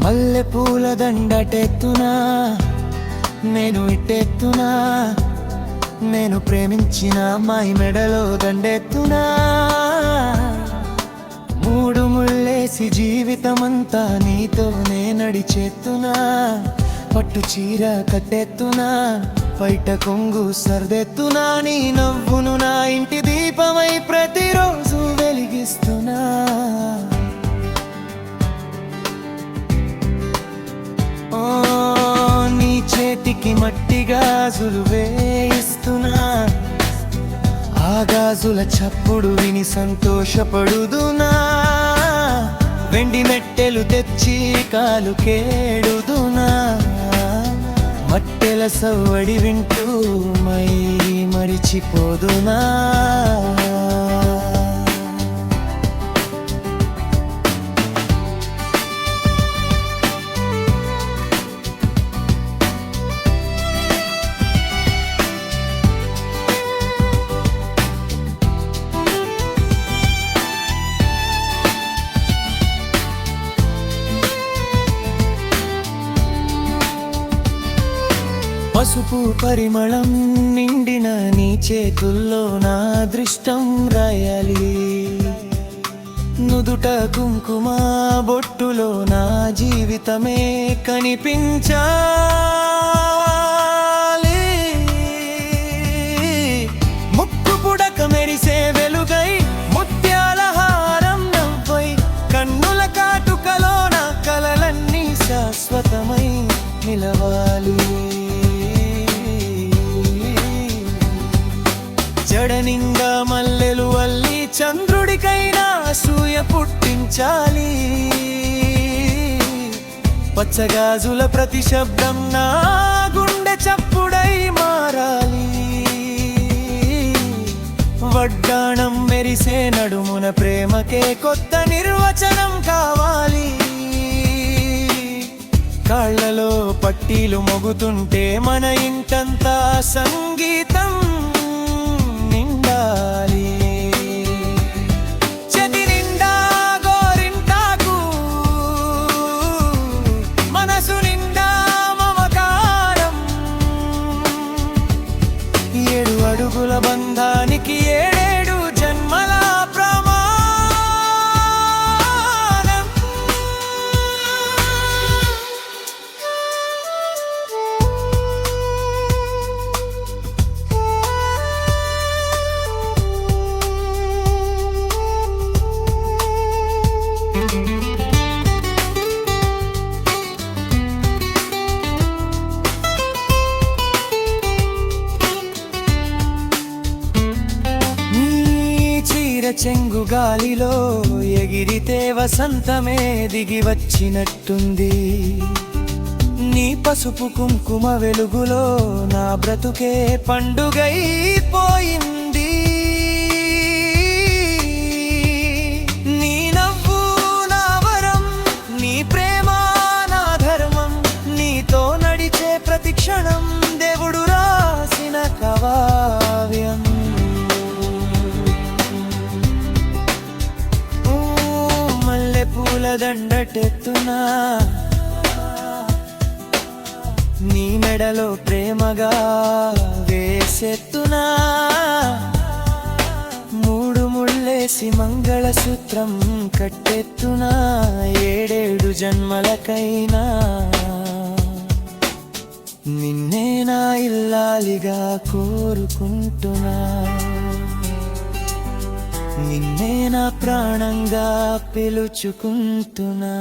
మల్లె పూల దండటెత్తునా నేను ఇట్టెత్తునా, నేను ప్రేమించిన అమ్మాయి మెడలో దండెత్తునా, మూడు ముళ్ళేసి జీవితమంతా నీతోనే నడిచెత్తునా, పట్టు చీర కట్టెత్తునా, బయట కొంగు సర్దెత్తునా, నీ నవ్వును నా ఇంటి దీపమై ప్రతిరోజు వెలిగిస్తున్నా. నీ చేతికి మట్టి గాజులు వేయిస్తున్నా, ఆ గాజుల చప్పుడు విని సంతోషపడుదునా, వెండి మెట్టెలు తెచ్చి కాలు కేడుదునా, మట్టెల సవ్వడి వింటూ మై మరిచిపోదునా. పసుపు పరిమళం నిండిన నీ చేతుల్లో నా అదృష్టం రాయాలి, నుదుట కుంకుమ బొట్టులో నా జీవితమే కనిపించాలి, ముక్కు పుడక మెరిసే వెలుగై ముత్యాల హారం నవ్వై, కన్నుల కాటుకలో నా కలలన్నీ శాశ్వతమై నిలవాలి. జడనింగా మల్లెలు అల్లి చంద్రుడికైనా అసూయ పుట్టించాలి, పచ్చగాజుల ప్రతి శబ్దం నా గుండె చప్పుడై మారాలి, వడ్డాణం మెరిసే నడుమున ప్రేమకే కొత్త నిర్వచనం కావాలి, కాళ్లలో పట్టీలు మోగుతుంటే మన ఇంటంతా సంగీతం నిండాలి, చేతి నిండా గోరింటాకు మనసు నిండా మమకారం, 7 అడుగుల బంధానికి 7 జన్మల ప్రమాణం. చెంగు గాలిలో ఎగిరితే వసంతమే దిగి వచ్చినట్టుంది, నీ పసుపు కుంకుమ వెలుగులో నా బ్రతుకే పండుగైపోయింది, నీ నవ్వు నా వరం, నీ ప్రేమ నా ధర్మం, నీతో నడిచే ప్రతి క్షణం దేవుడు రాసిన కావ్యం. పూల దండటెత్తునా, నీ మెడలో ప్రేమగా వేసెత్తునా, 3 ముళ్ళేసి మంగళసూత్రం కట్టెత్తునా, 7 జన్మలకైనా నిన్నే నా ఇల్లాలిగా కోరుకుంటున్నా, నిన్నే నా ప్రాణంగా పిలుచుకుంటున్నా.